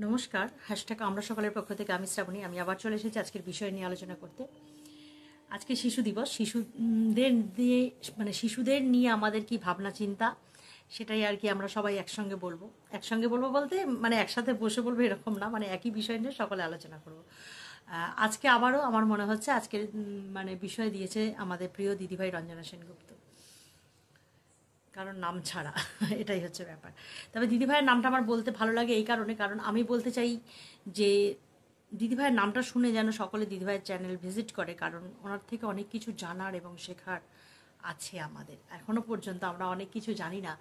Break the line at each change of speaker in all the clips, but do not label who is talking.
নমস্কার, হ্যাশট্যাগ আমরা সকালের পক্ষ থেকে আমি শ্রাবণী। আমি আবার চলে এসেছি আজকের বিষয় নিয়ে আলোচনা করতে। আজকে শিশু দিবস। শিশুদের নিয়ে আমাদের কি ভাবনা চিন্তা, সেটাই আর কি আমরা সবাই একসঙ্গে বলবো বলতে একসাথে বসে বলবো এরকম না, একই বিষয় নিয়ে সকলে আলোচনা করব। আজকে আবারও আমার মনে হচ্ছে আজকের বিষয় দিয়েছে আমাদের প্রিয় দিদিভাই রঞ্জনা সেনগুপ্ত, কারণ নাম ছাড়া এটাই হচ্ছে ব্যাপার। তবে দিদিভাইয়ের নামটা আমার বলতে ভালো লাগে এই কারণে, কারণ আমি বলতে চাই যে দিদিভাইয়ের নামটা শুনে যেন সকলে দিদিভাইয়ের চ্যানেল ভিজিট করে, কারণ ওনার থেকে অনেক কিছু জানার এবং শেখার আছে আমাদের। এখনও পর্যন্ত আমরা অনেক কিছু জানি না,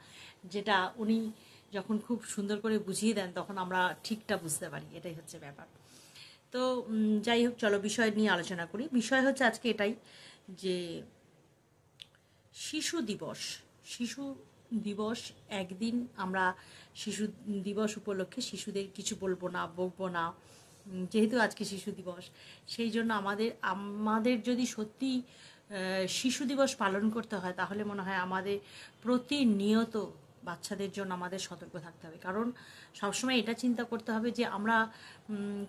যেটা উনি যখন খুব সুন্দর করে বুঝিয়ে দেন তখন আমরা ঠিকটা বুঝতে পারি। এটাই হচ্ছে ব্যাপার। তো যাই হোক, চলো বিষয় নিয়ে আলোচনা করি। বিষয় হচ্ছে আজকে এটাই যে শিশু দিবস। শিশু দিবস একদিন আমরা শিশু দিবস উপলক্ষে শিশুদের কিছু বলবো না, বকবো না, যেহেতু আজকে শিশু দিবস। সেই জন্য আমাদের যদি সত্যি শিশু দিবস পালন করতে হয়, তাহলে মনে হয় আমাদের প্রতিনিয়ত বাচ্চাদের জন্য আমাদের সতর্ক থাকতে হবে। কারণ সবসময় এটা চিন্তা করতে হবে যে আমরা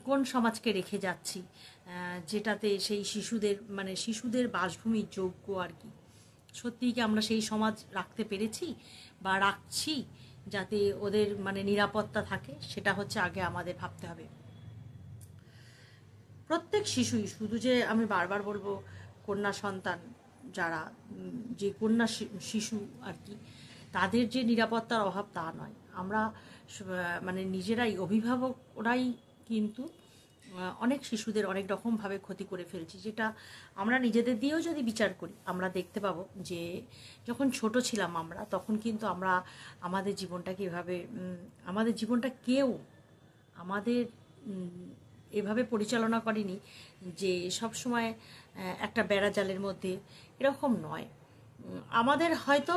কোন সমাজকে রেখে যাচ্ছি, যেটাতে সেই শিশুদের বাসভূমির যোগ্য আর কি, সত্যিই কি আমরা সেই সমাজ রাখতে পেরেছি বা রাখছি, যাতে ওদের নিরাপত্তা থাকে, সেটা হচ্ছে আগে আমাদের ভাবতে হবে। প্রত্যেক শিশুই, শুধু যে আমি বারবার বলবো কন্যা সন্তান যারা, যে কন্যা শিশু আর কি, তাদের যে নিরাপত্তার অভাব তা নয়। আমরা নিজেরাই, অভিভাবকরাই কিন্তু অনেক শিশুদের অনেক রকমভাবে ক্ষতি করে ফেলছি, যেটা আমরা নিজেদের দিয়েও যদি বিচার করি আমরা দেখতে পাবো যে যখন ছোট ছিলাম আমরা, তখন কিন্তু আমরা আমাদের জীবনটাকে আমাদের জীবনটা কেউ আমাদের এভাবে পরিচালনা করেনি যে সব সময় একটা বেড়াজালের মধ্যে, এরকম নয়। আমাদের হয়তো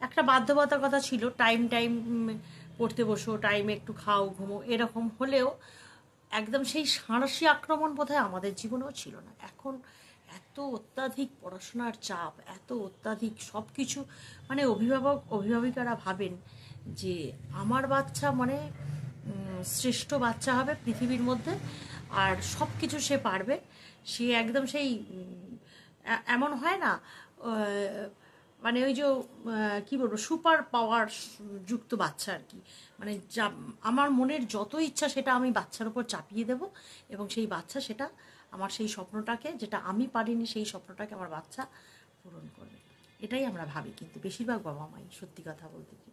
একটা বাধ্যবাধকতা ছিল, টাইম টাইম পড়তে বসো, টাইমে একটু খাও, ঘুমো, এরকম হলেও একদম সেই সাঁড়াশি আক্রমণ বোধহয় আমাদের জীবনেও ছিল না। এখন এত অত্যাধিক পড়াশোনার চাপ, এত অত্যাধিক সব কিছু, অভিভাবিকারা ভাবেন যে আমার বাচ্চা শ্রেষ্ঠ বাচ্চা হবে পৃথিবীর মধ্যে, আর সব কিছু সে পারবে। সে একদম সেই এমন হয় না, ওই যে কী বলবো, সুপার পাওয়ার যুক্ত বাচ্চা আর কি। যা আমার মনের যত ইচ্ছা সেটা আমি বাচ্চার উপর চাপিয়ে দেব, এবং সেই বাচ্চা সেটা আমার সেই স্বপ্নটাকে, যেটা আমি পারিনি সেই স্বপ্নটাকে আমার বাচ্চা পূরণ করবে। এটাই আমরা ভাবি, কিন্তু বেশিরভাগ বাবা মাই, সত্যি কথা বলতে কি।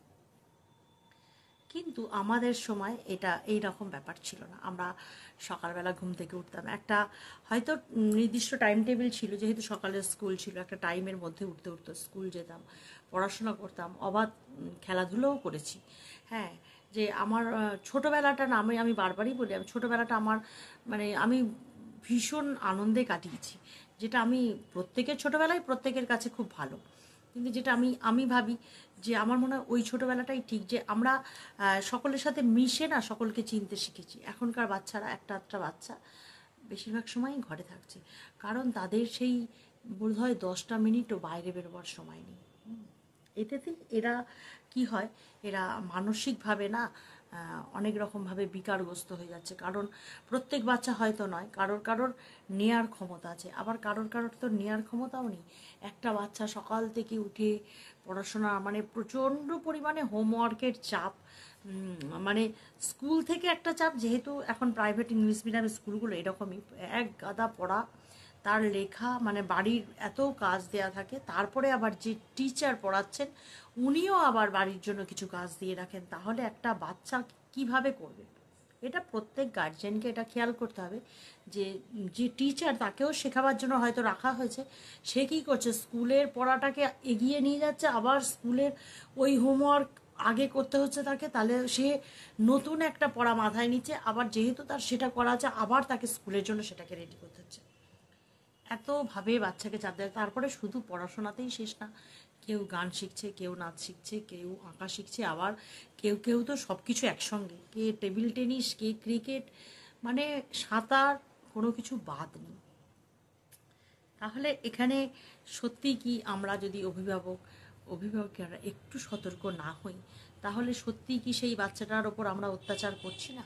কিন্তু আমাদের সময় এটা এই রকম ব্যাপার ছিল না। আমরা সকালবেলা ঘুম থেকে উঠতাম, একটা হয়তো নির্দিষ্ট টাইম টেবিল ছিল, যেহেতু সকালের স্কুল ছিল, একটা টাইমের মধ্যে উঠতে উঠতে স্কুল যেতাম, পড়াশোনা করতাম, অবাধ খেলাধুলোও করেছি। হ্যাঁ, যে আমার ছোটোবেলাটা না, আমি বারবারই বলি, আমি ছোটোবেলাটা আমার আমি ভীষণ আনন্দে কাটিয়েছি, যেটা আমি প্রত্যেকের ছোটোবেলায় প্রত্যেকের কাছে খুব ভালো। কিন্তু যেটা আমি ভাবি যে আমার মনে হয় ওই ছোটোবেলাটাই ঠিক, যে আমরা সকলের সাথে মিশে না সকলকে চিনতে শিখেছি। এখনকার বাচ্চারা, একটা বাচ্চা বেশিরভাগ সময়ই ঘরে থাকছে, কারণ তাদের সেই বোধহয় 10টা মিনিটও বাইরে বেরোবার সময় নেই। এতেতে এরা কি হয়, এরা মানসিকভাবে না অনেক রকমভাবে বিকারগ্রস্ত হয়ে যাচ্ছে। কারণ প্রত্যেক বাচ্চা হয়তো নয়, কারোর নেয়ার ক্ষমতা আছে, আবার কারোর তো নেয়ার ক্ষমতাও নেই। একটা বাচ্চা সকাল থেকে উঠে পড়াশোনা, প্রচণ্ড পরিমাণে হোমওয়ার্কের চাপ, স্কুল থেকে একটা চাপ, যেহেতু এখন প্রাইভেট ইংলিশ মিডিয়াম স্কুলগুলো এরকমই, এক গাদা পড়া, তার লেখা, বাড়ির এত কাজ দেয়া থাকে, তারপরে আবার যে টিচার পড়াচ্ছেন উনিও আবার বাড়ির জন্য কিছু কাজ দিয়ে রাখেন। তাহলে একটা বাচ্চা কিভাবে করবে? এটা প্রত্যেক গার্জেনকে এটা খেয়াল করতে হবে, যে যে টিচার তাকেও শেখাবার জন্য হয়তো রাখা হয়েছে, সে কী করছে, স্কুলের পড়াটাকে এগিয়ে নিয়ে যাচ্ছে, আবার স্কুলের ওই হোমওয়ার্ক আগে করতে হচ্ছে তাকে, তাহলে সে নতুন একটা পড়া মাথায় নিচ্ছে, আবার যেহেতু তার সেটা করা আছে, আবার তাকে স্কুলের জন্য সেটাকে রেডি করতে হচ্ছে। এতভাবে বাচ্চাকে চাপ দেয়। তারপরে শুধু পড়াশোনাতেই শেষ না, কেউ গান শিখছে, কেউ নাচ শিখছে, কেউ আঁকা শিখছে, আবার কেউ তো সব কিছু একসঙ্গে, কে টেবিল টেনিস, কে ক্রিকেট, সাঁতার, কোনো কিছু বাদ নেই। তাহলে এখানে সত্যি কি আমরা যদি অভিভাবকেরা একটু সতর্ক না হই, তাহলে সত্যি কি সেই বাচ্চাটার ওপর আমরা অত্যাচার করছি না?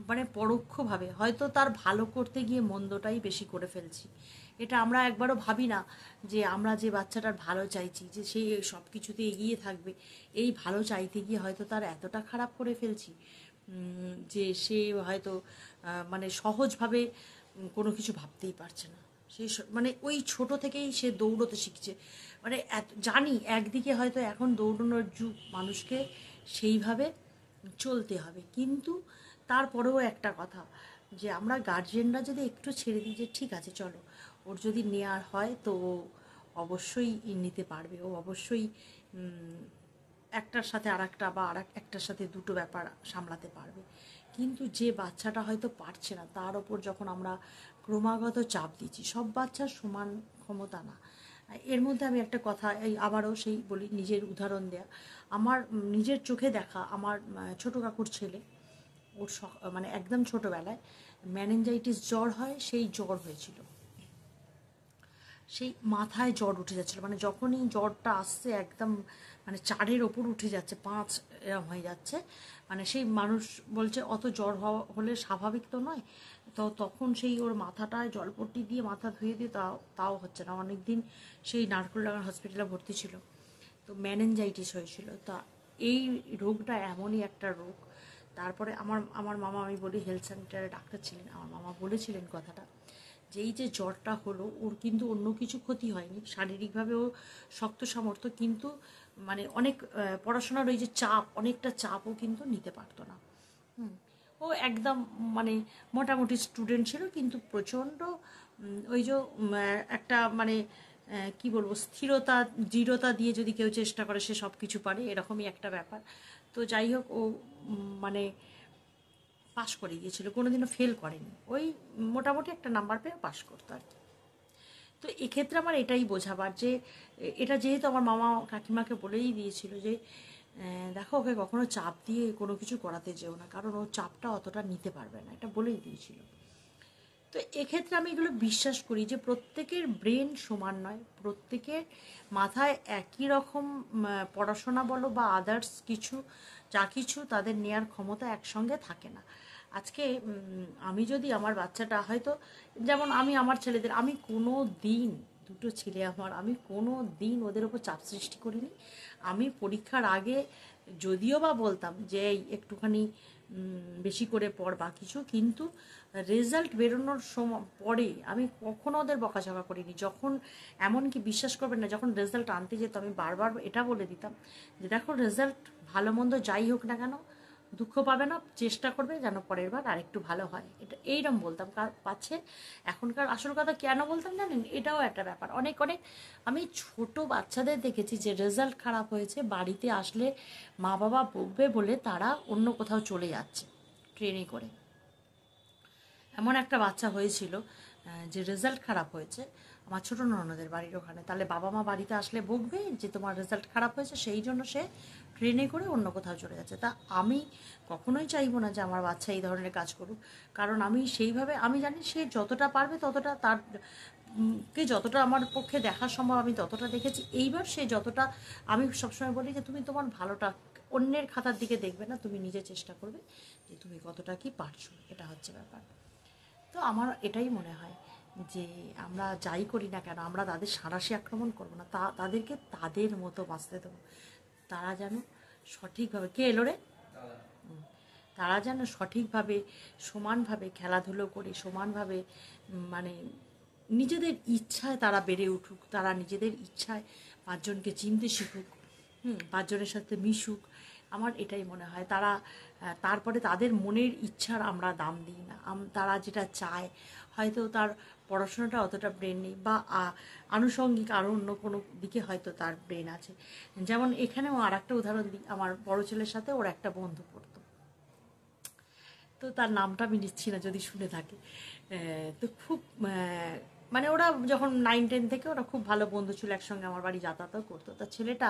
মানে পরোক্ষভাবে হয়তো তার ভালো করতে গিয়ে মন্দটাই বেশি করে ফেলছি। এটা আমরা একবারও ভাবি না যে আমরা যে বাচ্চাটার ভালো চাইছি, যে সে সব কিছুতে এগিয়ে থাকবে, এই ভালো চাইতে গিয়ে হয়তো তার এতটা খারাপ করে ফেলছি যে সে হয়তো মানে সহজভাবে কোনো কিছু ভাবতেই পারছে না। সে মানে ওই ছোট থেকেই সে দৌড়তে শিখছে। মানে জানি একদিকে হয়তো এখন দৌড়ানোর যুগ, মানুষকে সেইভাবে চলতে হবে, কিন্তু তারপরেও একটা কথা, যে আমরা গার্জেনরা যদি একটু ছেড়ে দিই যে ঠিক আছে চলো, ওর যদি নেওয়ার হয় তো ও অবশ্যই নিতে পারবে, ও অবশ্যই একটার সাথে আর একটা বা একটার সাথে দুটো ব্যাপার সামলাতে পারবে। কিন্তু যে বাচ্চাটা হয়তো পারছে না, তার ওপর যখন আমরা ক্রমাগত চাপ দিচ্ছি, সব বাচ্চার সমান ক্ষমতা না। এর মধ্যে আমি একটা কথা এই আবারও সেই বলি, নিজের উদাহরণ দেয়া, আমার নিজের চোখে দেখা আমার ছোটো কাকুর ছেলে, ওর মানে একদম ছোটোবেলায় ম্যানেঞ্জাইটিস জ্বর হয়, সেই জ্বর হয়েছিল, সেই মাথায় জ্বর উঠে যাচ্ছিলো, মানে যখনই জ্বরটা আসছে একদম মানে 4-এর ওপর উঠে যাচ্ছে, 5 এরম হয়ে যাচ্ছে, মানে সেই মানুষ বলছে অত জ্বর হলে স্বাভাবিক তো নয়। তো তখন সেই ওর মাথাটায় জলপট্টি দিয়ে মাথা ধুয়ে দিয়ে তাও হচ্ছে না, অনেক দিন সেই নারকোলডাঙ্গা হসপিটালে ভর্তি ছিল। তো ম্যানেঞ্জাইটিস হয়েছিল। তা এই রোগটা এমনই একটা রোগ। তারপরে আমার মামা, আমি বলি হেলথ সেন্টারে ডাক্তার ছিলেন, আমার মামা বলেছিলেন কথাটা, যে এই যে জ্বরটা হলো, ওর কিন্তু অন্য কিছু ক্ষতি হয়নি, শারীরিকভাবে ও শক্ত সামর্থ্য, কিন্তু মানে অনেক পড়াশোনার ওই যে চাপ, অনেকটা চাপও কিন্তু নিতে পারতো না। ও একদম মানে মোটামুটি স্টুডেন্ট ছিল, কিন্তু প্রচণ্ড ওই যে একটা মানে কি বলবো, স্থিরতা দৃঢ়তা দিয়ে যদি কেউ চেষ্টা করে সে সব কিছু পারে, এরকমই একটা ব্যাপার। তো যাই হোক, ও মানে পাশ করে গিয়েছিল, কোনোদিনও ফেল করেনি, ওই মোটামুটি একটা নাম্বার পেয়ে পাশ করতো আর কি। তো এক্ষেত্রে আমার এটাই বোঝাবার যে এটা যেহেতু আমার মামা কাকিমাকে বলেই দিয়েছিল যে দেখো, ওকে কখনো চাপ দিয়ে কোনো কিছু করাতে যেও না, কারণ ও চাপটা অতটা নিতে পারবে না, এটা বলেই দিয়েছিল। তো এক্ষেত্রে আমি এগুলো বিশ্বাস করি যে প্রত্যেকের ব্রেন সমান নয়, প্রত্যেকের মাথায় একই রকম পড়াশোনা বলো বা আদার্স কিছু যা কিছু তাদের নেয়ার ক্ষমতা একসঙ্গে থাকে না। আজকে আমি যদি আমার বাচ্চাটা হয়তো, যেমন আমি আমার ছেলেদের, আমি কোনো দিন, দুটো ছেলে আমার, আমি কোনো দিন ওদের ওপর চাপ সৃষ্টি করিনি। আমি পরীক্ষার আগে যদিও বা বলতাম যে এই একটুখানি বেশি করে পড় বা কিছু, কিন্তু রেজাল্ট বেরোনোর সময় পরে আমি কখনো ওদের বকাঝকা করিনি। যখন, এমনকি বিশ্বাস করবেন না, যখন রেজাল্ট আনতে যেত আমি বারবার এটা বলে দিতাম যে দেখো, রেজাল্ট ভালো মন্দ যাই হোক না কেন, দুঃখ পাবে না, চেষ্টা করবে যেন পরের বার আরেকটু ভালো হয়, এটা এইরকম বলতাম। পাচ্ছে এখনকার আসল কথা কেন বলতাম জানেন, এটাও একটা ব্যাপার। অনেক অনেক আমি ছোট বাচ্চাদের দেখেছি যে রেজাল্ট খারাপ হয়েছে, বাড়িতে আসলে মা বাবা বকবে বলে তারা অন্য কোথাও চলে যাচ্ছে ট্রেনে করে। এমন একটা বাচ্চা হয়েছিল যে রেজাল্ট খারাপ হয়েছে আমার ছোটো ননদের বাড়ির ওখানে, তাহলে বাবা মা বাড়িতে আসলে বকবে যে তোমার রেজাল্ট খারাপ হয়েছে, সেই জন্য সে ট্রেনে করে অন্য কোথাও চলে যাচ্ছে। তা আমি কখনোই চাইবো না যে আমার বাচ্চা এই ধরনের কাজ করুক, কারণ আমি সেইভাবে, আমি জানি সে যতটা পারবে ততটা তার কে যতটা আমার পক্ষে দেখা সম্ভব আমি ততটা দেখেছি। এইবার সে যতটা, আমি সবসময় বলি যে তুমি তোমার ভালোটা অন্যের খাতার দিকে দেখবে না, তুমি নিজে চেষ্টা করবে যে তুমি কতটা কি পারছো, এটা হচ্ছে ব্যাপার। তো আমার এটাই মনে হয় যে আমরা যাই করি না কেন, আমরা তাদের সাঁড়াশি আক্রমণ করবো না, তাদেরকে তাদের মতো বাঁচতে দেবো। তারা যেন সঠিকভাবে, কে এলো রে, তারা যেন সঠিকভাবে সমানভাবে খেলাধুলো করে, সমানভাবে মানে নিজেদের ইচ্ছায় তারা বেড়ে উঠুক, তারা নিজেদের ইচ্ছায় পাঁচজনকে চিনতে শিখুক, পাঁচজনের সাথে মিশুক। আমার এটাই মনে হয়। তারা তারপরে তাদের মনের ইচ্ছার আমরা দাম দিই না, তারা যেটা চায়, হয়তো তার পড়াশোনাটা অতটা ব্রেন নেই, বা আনুষঙ্গিক আরও অন্য কোনো দিকে হয়তো তার ব্রেন আছে। যেমন এখানেও আর একটা উদাহরণ দিই, আমার বড় ছেলের সাথে ওর একটা বন্ধু পড়তো, তো তার নামটা আমি নিচ্ছি না যদি শুনে থাকে। তো খুব মানে ওরা যখন 9-10 থেকে ওরা খুব ভালো বন্ধু ছিল, একসঙ্গে আমার বাড়ি যাতায়াতও করতো। তা ছেলেটা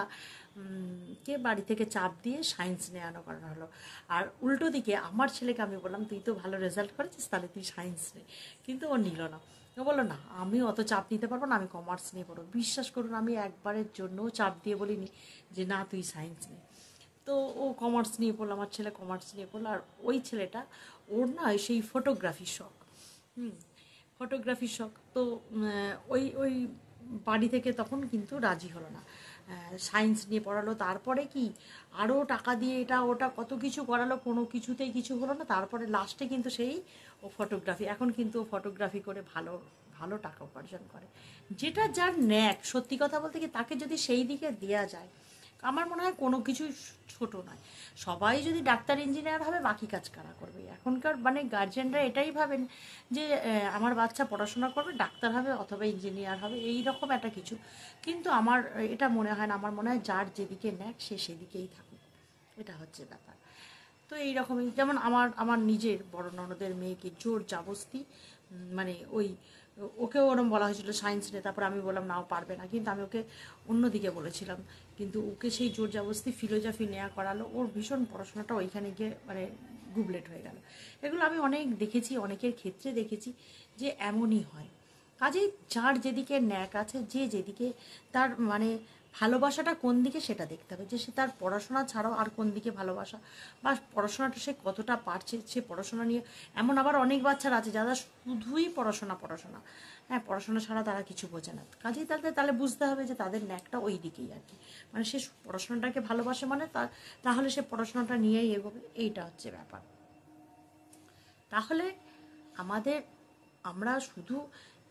কে বাড়ি থেকে চাপ দিয়ে সায়েন্স নেওয়ানো করানো হলো, আর উল্টো দিকে আমার ছেলেকে আমি বললাম তুই তো ভালো রেজাল্ট করেছিস, তাহলে তুই সায়েন্স নে, কিন্তু ও নিল না। ও বললো না, আমি অত চাপ নিতে পারবো না, আমি কমার্স নিয়ে পড়বো। বিশ্বাস করুন, আমি একবারের জন্যও চাপ দিয়ে বলিনি যে না তুই সায়েন্স নে। তো ও কমার্স নিয়ে পড়লো, আমার ছেলে কমার্স নিয়ে পড়লো। আর ওই ছেলেটা, ওর না সেই ফটোগ্রাফির শখ, ফটোগ্রাফির শখ। তো ওই ওই বাড়ি থেকে তখন কিন্তু রাজি হলো না, সায়েন্স নিয়ে পড়ালো। তারপরে কি আরও টাকা দিয়ে এটা ওটা কত কিছু করালো, কোনো কিছুতেই কিছু হলো না। তারপরে লাস্টে কিন্তু সেই ও ফটোগ্রাফি, এখন কিন্তু ও ফটোগ্রাফি করে ভালো ভালো টাকা উপার্জন করে। যেটা যার ন্যাক, সত্যি কথা বলতে কি, তাকে যদি সেই দিকে দেয়া যায়, আমার মনে হয় কোনো কিছুই ছোট নয়। সবাই যদি ডাক্তার ইঞ্জিনিয়ার হবে, বাকি কাজ কারা করবে? এখনকার মানে গার্জেনরা এটাই ভাবেন যে আমার বাচ্চা পড়াশোনা করবে, ডাক্তার হবে অথবা ইঞ্জিনিয়ার হবে, এই রকম একটা কিছু। কিন্তু আমার এটা মনে হয় না, আমার মনে হয় যার যেদিকে ন্যাক সে সেদিকেই থাকুক, এটা হচ্ছে ব্যাপার। তো এই রকমই, যেমন আমার আমার নিজের বড় ননদের মেয়েকে জোর জাবস্তি, মানে ওই ওকেও ওরম বলা হয়েছিল সায়েন্স নিয়ে, তারপর আমি বললাম নাও পারবে না, কিন্তু আমি ওকে অন্যদিকে বলেছিলাম। কিন্তু ওকে সেই জোর জাবস্তি ফিলোজফি নেওয়া করালো, ওর ভীষণ পড়াশোনাটা ওইখানে গিয়ে মানে গুবলেট হয়ে গেল। এগুলো আমি অনেক দেখেছি, অনেকের ক্ষেত্রে দেখেছি যে এমনই হয়। কাজেই যার যেদিকে ন্যাক আছে, যে যেদিকে তার মানে ভালোবাসাটা কোন দিকে সেটা দেখতে হবে, যে সে তার পড়াশোনা ছাড়াও আর কোন দিকে ভালোবাসা, বা পড়াশোনাটা সে কতটা পারছে, সে পড়াশোনা নিয়ে। এমন আবার অনেক বাচ্চারা আছে যারা শুধুই পড়াশোনা পড়াশোনা, হ্যাঁ, পড়াশোনা ছাড়া তারা কিছু বোঝে না। কাজেই তাহলে বুঝতে হবে যে তাদের ন্যাকটা ওই দিকেই আর কি, মানে সে পড়াশোনাটাকে ভালোবাসে, মানে তাহলে সে পড়াশোনাটা নিয়েই এগোবে, এইটা হচ্ছে ব্যাপার। তাহলে আমাদের, আমরা শুধু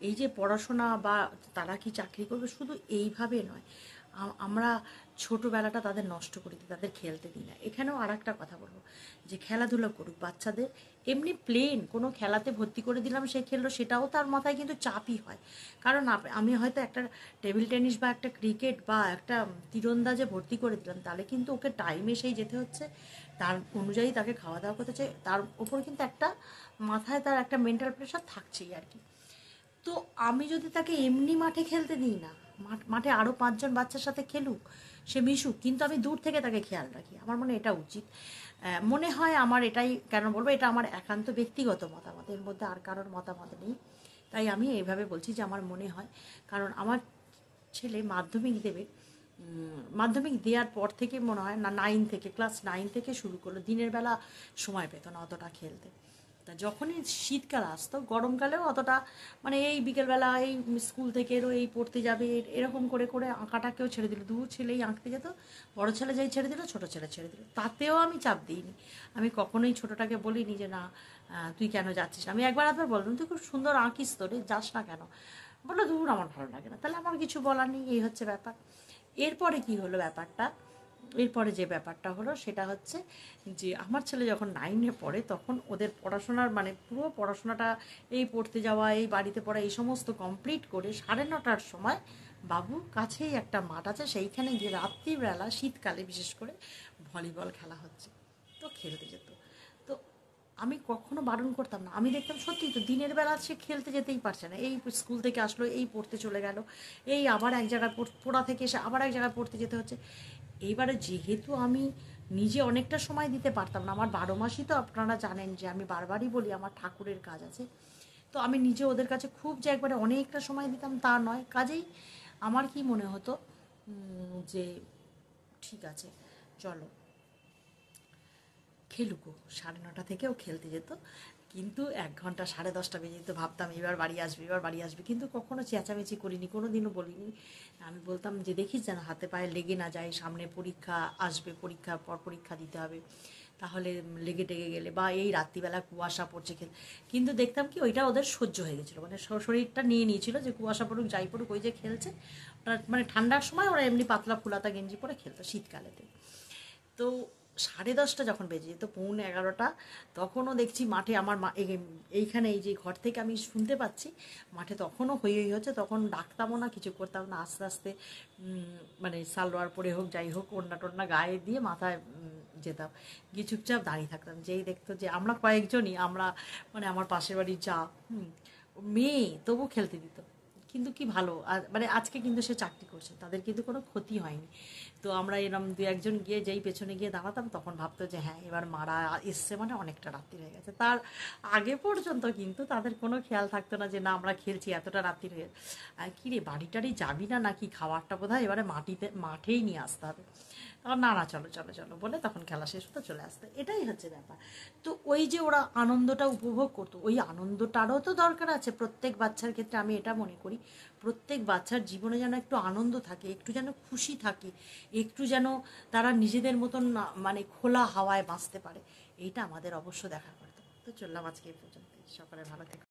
এই যে পড়াশোনা বা তারা কি চাকরি করবে শুধু এইভাবে নয়, আমরা ছোটোবেলাটা তাদের নষ্ট করে দিই, তাদের খেলতে দিই না। এখানেও আর একটা কথা বলবো, যে খেলাধুলা করুক বাচ্চাদের, এমনি প্লেন কোনো খেলাতে ভর্তি করে দিলাম, সে খেললো, সেটাও তার মাথায় কিন্তু চাপই হয়। কারণ আমি হয়তো একটা টেবিল টেনিস বা একটা ক্রিকেট বা একটা তীরন্দাজে ভর্তি করে দিলাম, তাহলে কিন্তু ওকে টাইমে সেই যেতে হচ্ছে, তার অনুযায়ী তাকে খাওয়া দাওয়া করতে চাই, তার ওপর কিন্তু একটা মাথায় তার একটা মেন্টাল প্রেশার থাকছেই আর কি। তো আমি যদি তাকে এমনি মাঠে খেলতে দিই না, মাঠে আরও 5জন বাচ্চার সাথে খেলুক, সে মিশুক, কিন্তু আমি দূর থেকে তাকে খেয়াল রাখি, আমার মনে এটা উচিত। মনে হয় আমার এটাই, কেন বলবো, এটা আমার একান্ত ব্যক্তিগত মতামত, এর মধ্যে আর কারোর মতামত নেই। তাই আমি এইভাবে বলছি যে আমার মনে হয়, কারণ আমার ছেলে মাধ্যমিক দেবে, মাধ্যমিক দেওয়ার পর থেকে মনে হয় না, ক্লাস 9 থেকে শুরু করলো, দিনের বেলা সময় পেত না অতটা খেলতে। তা যখনই শীতকাল আসতো, গরমকালেও অতটা, মানে এই বিকেলবেলা এই স্কুল থেকে এরও এই পড়তে যাবে, এরকম করে করে আঁকাটাকেও ছেড়ে দিল, দু ছেলেই আঁকতে যেত, বড় ছেলে যেই ছেড়ে দিল, ছোটো ছেলে ছেড়ে দিল, তাতেও আমি চাপ দিইনি। আমি কখনোই ছোটোটাকে বলিনি যে না তুই কেন যাচ্ছিস। আমি একবার বললাম তুই খুব সুন্দর আঁকিস তো রে, যাস না কেন? বললো দূর আমার ভালো লাগে না। তাহলে আমার কিছু বলার নেই, এই হচ্ছে ব্যাপার। এরপরে কি হলো ব্যাপারটা, এরপরে যে ব্যাপারটা হলো সেটা হচ্ছে যে আমার ছেলে যখন 9-এ পড়ে, তখন ওদের পড়াশোনার মানে পুরো পড়াশোনাটা, এই পড়তে যাওয়া, এই বাড়িতে পড়া, এই সমস্ত কমপ্লিট করে 9:30টার সময় বাবুর কাছেই একটা মাঠ আছে, সেইখানে গিয়ে রাত্রিবেলা, শীতকালে বিশেষ করে, ভলিবল খেলা হচ্ছে, তো খেলতে যেত। তো আমি কখনো বারণ করতাম না, আমি দেখতাম সত্যি তো দিনের বেলা সে খেলতে যেতেই পারছে না, এই স্কুল থেকে আসলো, এই পড়তে চলে গেল, এই আবার এক জায়গায় পড়া থেকে এসে আবার এক জায়গায় পড়তে যেতে হচ্ছে। এইবারে যেহেতু আমি নিজে অনেকটা সময় দিতে পারতাম না, আমার 12 মাসই তো আপনারা জানেন যে আমি বারবারই বলি আমার ঠাকুরের কাজ আছে, তো আমি নিজে ওদের কাছে খুব যে একবারে অনেকটা সময় দিতাম তা নয়। কাজেই আমার কি মনে হতো যে ঠিক আছে চলো খেলুকো, 9:30 থেকেও খেলতে যেত, কিন্তু 1 ঘন্টা 10:30 বেজে যেত, ভাবতাম এবার বাড়ি আসবে, এবার বাড়ি আসবে, কিন্তু কখনো চেঁচামেচি করিনি, কোনো দিনও বলিনি। আমি বলতাম যে দেখিস যেন হাতে পায়ে লেগে না যায়, সামনে পরীক্ষা আসবে, পরীক্ষার পর পরীক্ষা দিতে হবে, তাহলে লেগে টেগে গেলে, বা এই রাত্রিবেলা কুয়াশা পড়ছে কিন্তু দেখতাম কি ওইটা ওদের সহ্য হয়ে গেছিলো, মানে শরীরটা নিয়ে নিয়েছিল যে কুয়াশা পড়ুক যাই পড়ুক, ওই যে খেলছে, ওটা মানে ঠান্ডার সময় ওরা এমনি পাতলা ফুলাতা গেঞ্জি পরে খেলতো শীতকালেতে। তো 10:30 যখন বেজে যেত, 11:45, তখনও দেখছি মাঠে আমার এইখানে এই যে ঘর থেকে আমি শুনতে পাচ্ছি মাঠে তখনও হই হচ্ছে, তখন ডাকতামও না, কিছু করতাম না, আস্তে আস্তে মানে সালোয়ার পরে হোক যাই হোক, ওড়না টোড়না গায়ে দিয়ে মাথায় যেতাম, গিয়ে চুপচাপ দাঁড়িয়ে থাকতাম। যেই দেখতো যে আমরা কয়েকজনই, আমরা মানে আমার পাশের বাড়ির যা মেয়ে, তবু খেলতে দিত। কিন্তু কি ভালো, মানে আজকে কিন্তু সে চাকরি করছে, তাদের কিন্তু কোনো ক্ষতি হয়নি। তো আমরা এরম 2-1 জন গিয়ে যেই পেছনে গিয়ে দাঁড়াতাম, তখন ভাবতো যে হ্যাঁ এবার মারা এসছে, মানে অনেকটা রাত্রি হয়ে গেছে। তার আগে পর্যন্ত কিন্তু তাদের কোনো খেয়াল থাকতো না যে না আমরা খেলছি এতটা রাত্রি হয়ে, কী রে বাড়ি টাড়ি যাবি না নাকি, খাবারটা বোধ হয় এবারে মাঠেই নিয়ে আসতে হবে। তখন না না চলো চলো চলো বলে তখন খেলা শেষ হতো, চলে আসতো। এটাই হচ্ছে ব্যাপার। তো ওই যে ওরা আনন্দটা উপভোগ করতো, ওই আনন্দটারও তো দরকার আছে প্রত্যেক বাচ্চার ক্ষেত্রে। আমি এটা মনে করি প্রত্যেক বাচ্চার জীবনে যেন একটু আনন্দ থাকে, একটু যেন খুশি থাকে, একটু যেন তারা নিজেদের মতন মানে খোলা হাওয়ায় বাঁচতে পারে। এইটা আমাদের অবশ্য দেখা করতো। তো চললাম আজকে এই পর্যন্ত। সকালে ভালো থেকো।